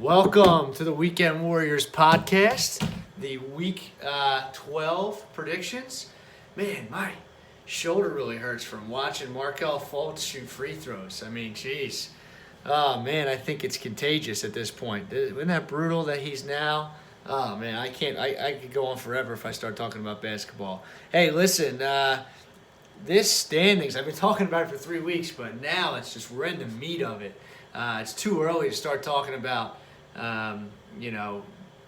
Welcome to the Weekend Warriors podcast, the Week 12 predictions. Man, my shoulder really hurts from watching Markelle Fultz shoot free throws. I mean, geez. Oh, man, I think it's contagious at this point. Isn't that brutal that he's now? Oh, man, I could go on forever if I start talking about basketball. Hey, listen, this standings, I've been talking about it for 3 weeks, but now we're in the meat of it. It's too early to start talking about,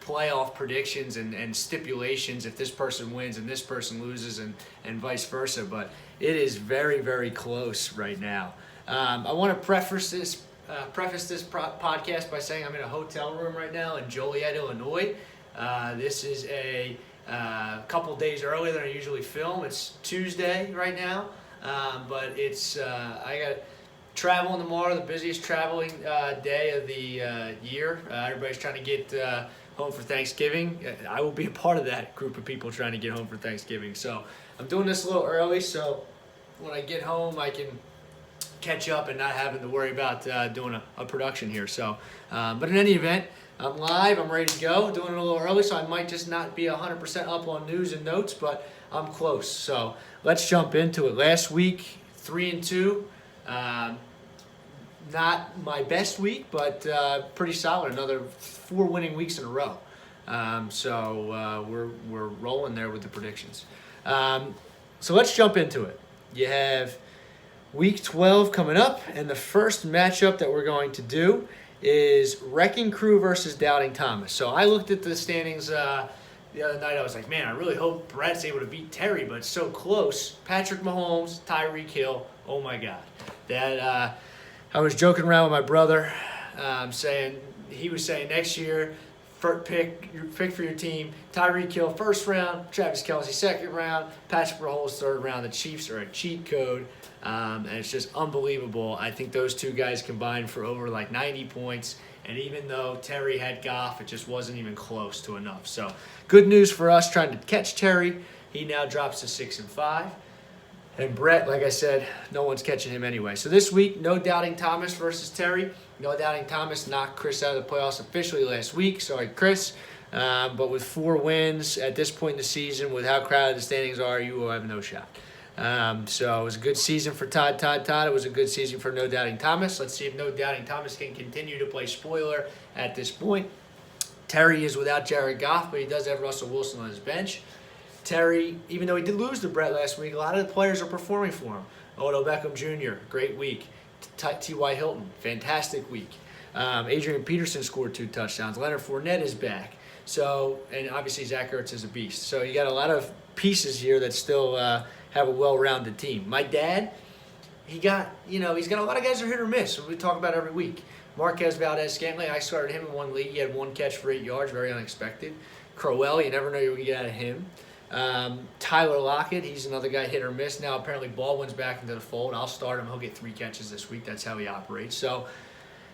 playoff predictions and stipulations if this person wins and this person loses and vice versa. But it is very, very close right now. I want to preface this podcast by saying I'm in a hotel room right now in Joliet, Illinois. This is a couple days earlier than I usually film. It's Tuesday right now, but it's I got traveling tomorrow, the busiest traveling day of the year. Everybody's trying to get home for Thanksgiving. I will be a part of that group of people trying to get home for Thanksgiving. So I'm doing this a little early, so when I get home, I can catch up and not having to worry about doing a production here. So, but in any event, I'm live. I'm ready to go. Doing it a little early, so I might just not be 100% up on news and notes, but I'm close. So let's jump into it. Last week, 3-2. Not my best week, but pretty solid. Another 4 winning weeks in a row. So we're rolling there with the predictions. So let's jump into it. You have Week 12 coming up, and the first matchup that we're going to do is Wrecking Crew versus Doubting Thomas. So I looked at the standings the other night. I was like, man, I really hope Brett's able to beat Terry, but it's so close. Patrick Mahomes, Tyreek Hill. Oh my God. That I was joking around with my brother, he was saying next year, pick for your team, Tyreek Hill first round, Travis Kelce second round, Patrick Mahomes third round. The Chiefs are a cheat code, and it's just unbelievable. I think those two guys combined for over 90 points, and even though Terry had Goff, it just wasn't even close to enough. So good news for us trying to catch Terry. He now drops to 6-5. And Brett, like I said, no one's catching him anyway. So this week, no Doubting Thomas versus Terry. No Doubting Thomas knocked Chris out of the playoffs officially last week. Sorry, Chris. But with 4 wins at this point in the season, with how crowded the standings are, you will have no shot. So it was a good season for Todd. It was a good season for No Doubting Thomas. Let's see if No Doubting Thomas can continue to play spoiler at this point. Terry is without Jared Goff, but he does have Russell Wilson on his bench. Terry, even though he did lose to Brett last week, a lot of the players are performing for him. Odell Beckham Jr., great week. T.Y. Hilton, fantastic week. Adrian Peterson scored 2 touchdowns. Leonard Fournette is back. So, and obviously Zach Ertz is a beast. So you got a lot of pieces here that still have a well-rounded team. My dad, he's got a lot of guys that are hit or miss. We talk about every week. Marquez Valdez-Scantling, I started him in one league. He had 1 catch for 8 yards, very unexpected. Crowell, you never know you're going to get out of him. Tyler Lockett, he's another guy hit or miss. Now apparently Baldwin's back into the fold. I'll start him. He'll get 3 catches this week. That's how he operates. So,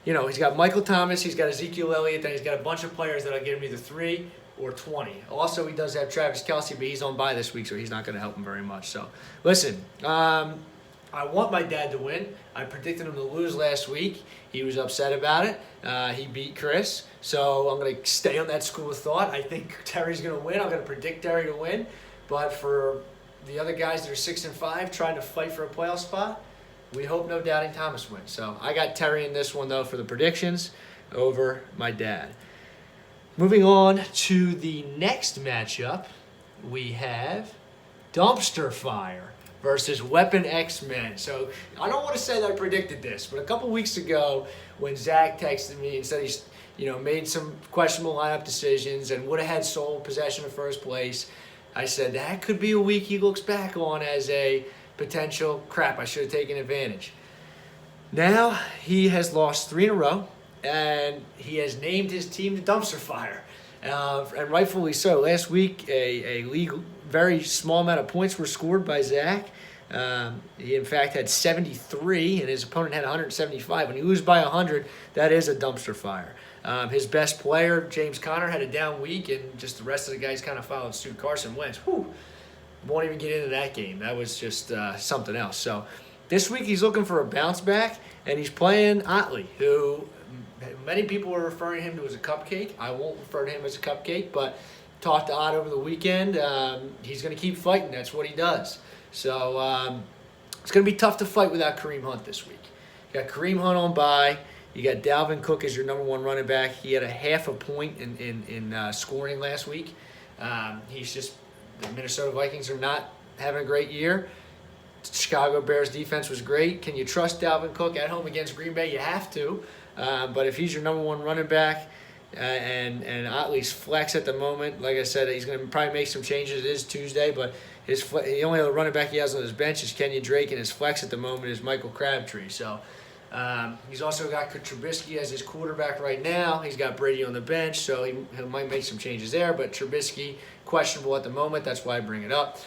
he's got Michael Thomas, he's got Ezekiel Elliott, then he's got a bunch of players that'll get him either 3 or 20. Also, he does have Travis Kelce, but he's on bye this week, so he's not going to help him very much. So, listen, I want my dad to win. I predicted him to lose last week. He was upset about it. He beat Chris. So I'm going to stay on that school of thought. I think Terry's going to win. I'm going to predict Terry to win. But for the other guys that are 6-5 trying to fight for a playoff spot, we hope No Doubting Thomas wins. So I got Terry in this one, though, for the predictions over my dad. Moving on to the next matchup, we have Dumpster Fire versus Weapon X-Men. So I don't want to say that I predicted this, but a couple weeks ago when Zach texted me and said he's made some questionable lineup decisions and would have had sole possession of first place, I said that could be a week he looks back on as a potential crap. I should have taken advantage. Now he has lost 3 in a row, and he has named his team the Dumpster Fire, and rightfully so. Last week, a league very small amount of points were scored by Zach. He, in fact, had 73, and his opponent had 175. When you lose by 100, that is a dumpster fire. His best player, James Conner, had a down week, and just the rest of the guys kind of followed suit. Carson Wentz, won't even get into that game. That was just something else. So this week he's looking for a bounce back, and he's playing Otley, who Many people are referring him to as a cupcake. I won't refer to him as a cupcake, but talked to Ott over the weekend. He's going to keep fighting. That's what he does. So it's going to be tough to fight without Kareem Hunt this week. You got Kareem Hunt on bye. You got Dalvin Cook as your number one running back. He had a half a point in scoring last week. The Minnesota Vikings are not having a great year. Chicago Bears defense was great. Can you trust Dalvin Cook at home against Green Bay? You have to. But if he's your number one running back and Otley's flex at the moment, like I said, he's going to probably make some changes. It is Tuesday, but the only other running back he has on his bench is Kenyon Drake, and his flex at the moment is Michael Crabtree. So he's also got Trubisky as his quarterback right now. He's got Brady on the bench, so he might make some changes there. But Trubisky, questionable at the moment. That's why I bring it up.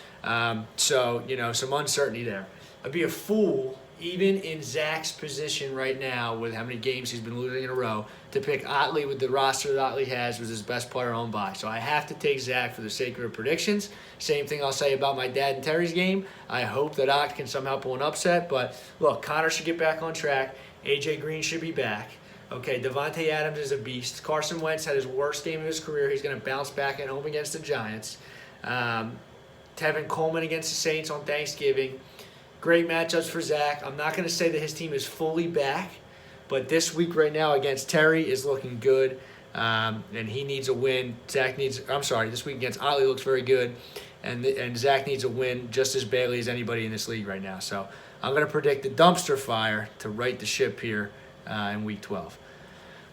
So, some uncertainty there. I'd be a fool, even in Zach's position right now with how many games he's been losing in a row, to pick Otley with the roster that Otley has was his best player on bye. So I have to take Zach for the sake of predictions. Same thing I'll say about my dad and Terry's game. I hope that Ott can somehow pull an upset. But, look, Connor should get back on track. A.J. Green should be back. Okay, Devontae Adams is a beast. Carson Wentz had his worst game of his career. He's going to bounce back at home against the Giants. Tevin Coleman against the Saints on Thanksgiving. Great matchups for Zach. I'm not going to say that his team is fully back, but this week right now against Terry is looking good, and he needs a win. This week against Otley looks very good, and Zach needs a win just as badly as anybody in this league right now. So I'm going to predict the dumpster fire to right the ship here in Week 12.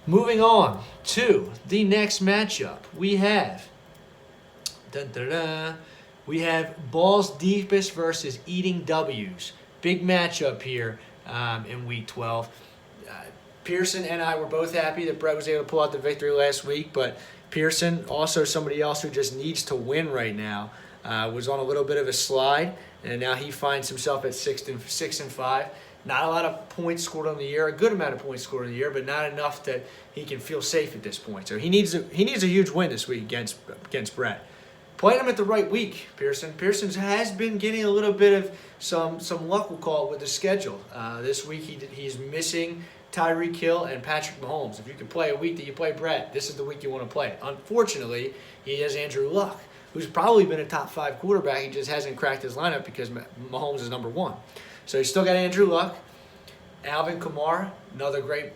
Moving on to the next matchup, we have we have Balls Deepest versus Eating W's. Big matchup here in Week 12. Pearson and I were both happy that Brett was able to pull out the victory last week, but Pearson, also somebody else who just needs to win right now, was on a little bit of a slide, and now he finds himself at 6-5. Not a lot of points scored on the year, a good amount of points scored on the year, but not enough that he can feel safe at this point. So he needs a huge win this week against Brett. Playing him at the right week, Pearson. Pearson has been getting a little bit of some luck, we'll call it, with the schedule. This week he's missing Tyreek Hill and Patrick Mahomes. If you can play a week that you play Brett, this is the week you want to play. Unfortunately, he has Andrew Luck, who's probably been a top 5 quarterback. He just hasn't cracked his lineup because Mahomes is number 1. So he's still got Andrew Luck. Alvin Kamara, another great.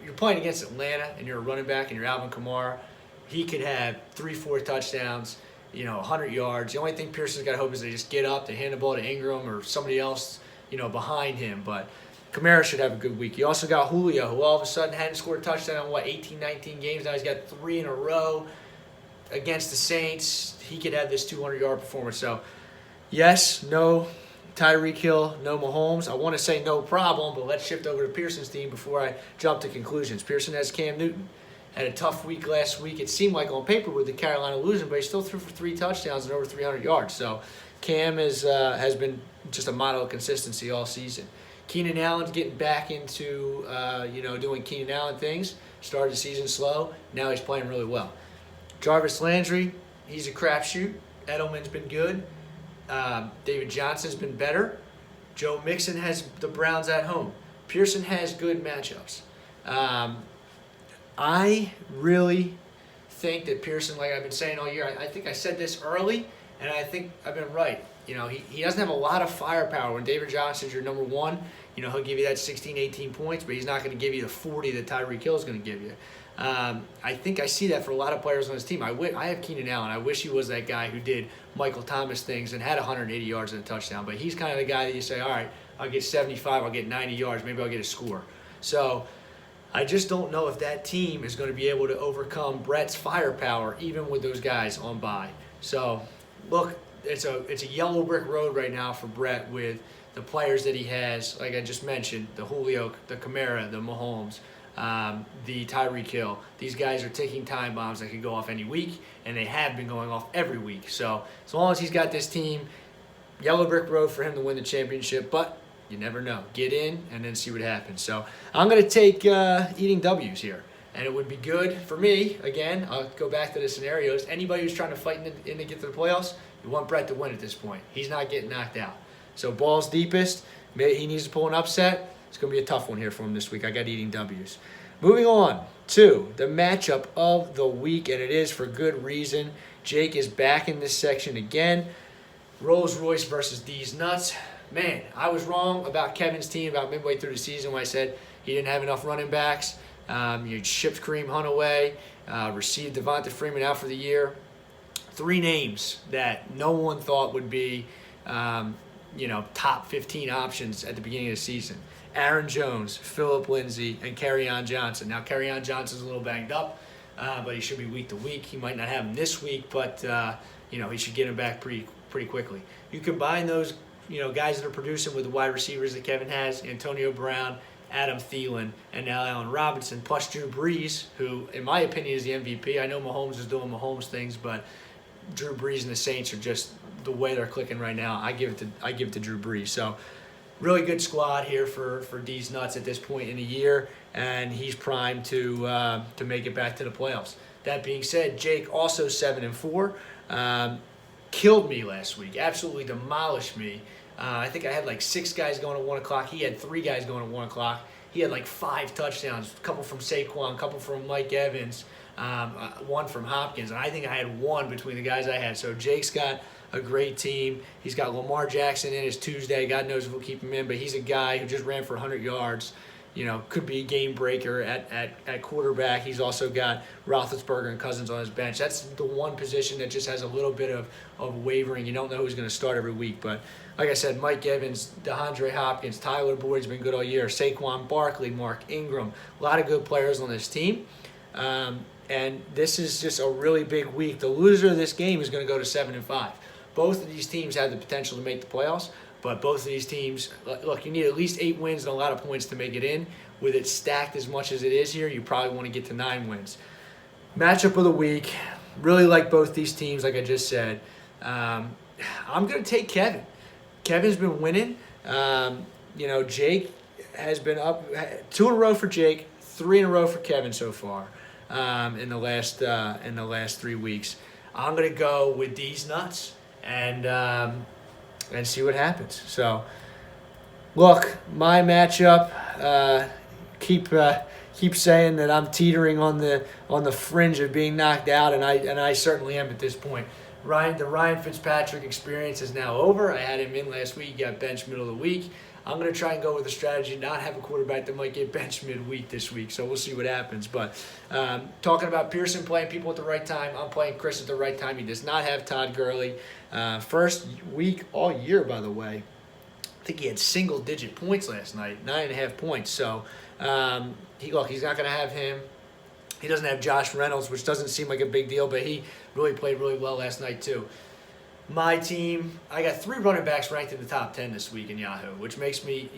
You're playing against Atlanta and you're a running back and you're Alvin Kamara. He could have 3-4 touchdowns. 100 yards. The only thing Pearson's got to hope is they just get up, they hand the ball to Ingram or somebody else, behind him. But Kamara should have a good week. You also got Julio, who all of a sudden hadn't scored a touchdown in, 18, 19 games. Now he's got 3 in a row against the Saints. He could have this 200-yard performance. So, yes, no Tyreek Hill, no Mahomes. I want to say no problem, but let's shift over to Pearson's team before I jump to conclusions. Pearson has Cam Newton. Had a tough week last week. It seemed like on paper with the Carolina losing, but he still threw for 3 touchdowns and over 300 yards. So Cam has been just a model of consistency all season. Keenan Allen's getting back into doing Keenan Allen things. Started the season slow. Now he's playing really well. Jarvis Landry, he's a crapshoot. Edelman's been good. David Johnson's been better. Joe Mixon has the Browns at home. Pearson has good matchups. I really think that Pearson, like I've been saying all year, I think I said this early, and I think I've been right. He doesn't have a lot of firepower. When David Johnson's your number 1, he'll give you that 16, 18 points, but he's not going to give you the 40 that Tyreek Hill is going to give you. I think I see that for a lot of players on his team. I have Keenan Allen. I wish he was that guy who did Michael Thomas things and had 180 yards and a touchdown, but he's kind of the guy that you say, all right, I'll get 75, I'll get 90 yards, maybe I'll get a score. So I just don't know if that team is going to be able to overcome Brett's firepower, even with those guys on bye. So, look, it's a yellow brick road right now for Brett with the players that he has, like I just mentioned, the Julio, the Kamara, the Mahomes, the Tyreek Hill. These guys are ticking time bombs that could go off any week, and they have been going off every week. So, as long as he's got this team, yellow brick road for him to win the championship, but you never know. Get in and then see what happens. So I'm going to take Eating W's here. And it would be good for me, again, I'll go back to the scenarios. Anybody who's trying to fight in to get to the playoffs, you want Brett to win at this point. He's not getting knocked out. So Balls Deepest, he needs to pull an upset. It's going to be a tough one here for him this week. I got Eating W's. Moving on to the matchup of the week, and it is for good reason. Jake is back in this section again. Rolls Royce versus D's Nuts. Man, I was wrong about Kevin's team about midway through the season when I said he didn't have enough running backs. You shipped Kareem Hunt away, received Devonta Freeman out for the year. 3 names that no one thought would be, top 15 options at the beginning of the season. Aaron Jones, Phillip Lindsay, and Kerryon Johnson. Now, Kerryon Johnson's a little banged up, but he should be week to week. He might not have him this week, but, he should get him back pretty quickly. You combine those, guys that are producing with the wide receivers that Kevin has, Antonio Brown, Adam Thielen, and now Allen Robinson, plus Drew Brees, who, in my opinion, is the MVP. I know Mahomes is doing Mahomes things, but Drew Brees and the Saints are just the way they're clicking right now. I give it to Drew Brees. So, really good squad here for D's Nuts at this point in the year, and he's primed to make it back to the playoffs. That being said, Jake also 7-4, killed me last week. Absolutely demolished me. I think I had like 6 guys going at 1 o'clock. He had 3 guys going at 1 o'clock. He had like 5 touchdowns, a couple from Saquon, a couple from Mike Evans, 1 from Hopkins. And I think I had 1 between the guys I had. So Jake's got a great team. He's got Lamar Jackson in his Tuesday. God knows if we'll keep him in, but he's a guy who just ran for 100 yards. Could be a game breaker at quarterback. He's also got Roethlisberger and Cousins on his bench. That's the one position that just has a little bit of wavering. You don't know who's going to start every week. But like I said, Mike Evans, DeAndre Hopkins, Tyler Boyd's been good all year. Saquon Barkley, Mark Ingram, a lot of good players on this team. And this is just a really big week. The loser of this game is going to go to 7-5. Both of these teams have the potential to make the playoffs. But both of these teams, look, you need at least 8 wins and a lot of points to make it in. With it stacked as much as it is here, you probably want to get to 9 wins. Matchup of the week, really like both these teams, like I just said. I'm going to take Kevin. Kevin's been winning. Jake has been up 2 in a row for Jake, 3 in a row for Kevin so far in the last 3 weeks. I'm going to go with these nuts and see what happens. So, look, my matchup. Keep saying that I'm teetering on the fringe of being knocked out, and I certainly am at this point. The Ryan Fitzpatrick experience is now over. I had him in last week. He got benched middle of the week. I'm going to try and go with a strategy, not have a quarterback that might get benched midweek this week. So we'll see what happens. But talking about Pearson playing people at the right time, I'm playing Chris at the right time. He does not have Todd Gurley. First week all year, by the way. I think he had single-digit points last night, 9.5 points. So he's not going to have him. He doesn't have Josh Reynolds, which doesn't seem like a big deal, but he really played really well last night too. My team, I got 3 running backs ranked in the top 10 this week in Yahoo, which makes me,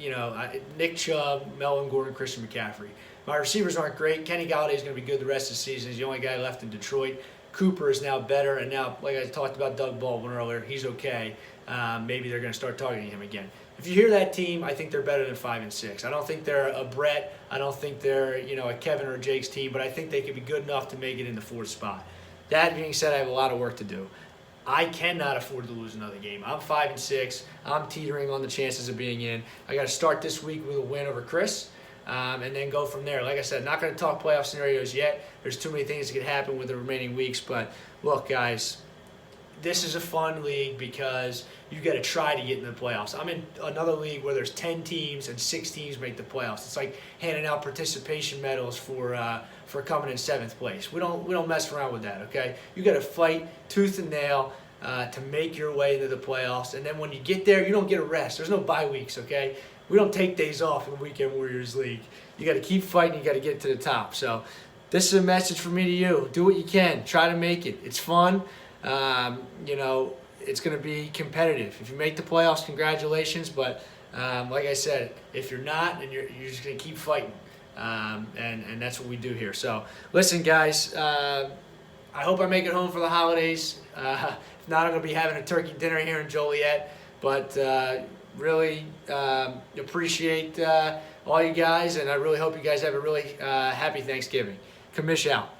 Nick Chubb, Melvin Gordon, Christian McCaffrey. My receivers aren't great. Kenny Galladay is going to be good the rest of the season. He's the only guy left in Detroit. Cooper is now better, and now, like I talked about Doug Baldwin earlier, he's okay. Maybe they're going to start targeting him again. If you hear that team, I think they're better than 5-6. I don't think they're a Brett. I don't think they're a Kevin or Jake's team, but I think they could be good enough to make it in the 4th spot. That being said, I have a lot of work to do. I cannot afford to lose another game. I'm 5-6. I'm teetering on the chances of being in. I got to start this week with a win over Chris, and then go from there. Like I said, not going to talk playoff scenarios yet. There's too many things that could happen with the remaining weeks. But look, guys, this is a fun league because you got to try to get in the playoffs. I'm in another league where there's 10 teams and 6 teams make the playoffs. It's like handing out participation medals for coming in 7th place. We don't mess around with that, okay? You got to fight tooth and nail to make your way into the playoffs. And then when you get there, you don't get a rest. There's no bye weeks, okay? We don't take days off in Weekend Warriors League. You got to keep fighting. You got to get to the top. So this is a message from me to you. Do what you can. Try to make it. It's fun. It's going to be competitive. If you make the playoffs, congratulations. But like I said, if you're not, then you're just going to keep fighting. And that's what we do here. So listen, guys, I hope I make it home for the holidays. If not, I'm going to be having a turkey dinner here in Joliet. But really appreciate all you guys, and I really hope you guys have a really happy Thanksgiving. Kamish out.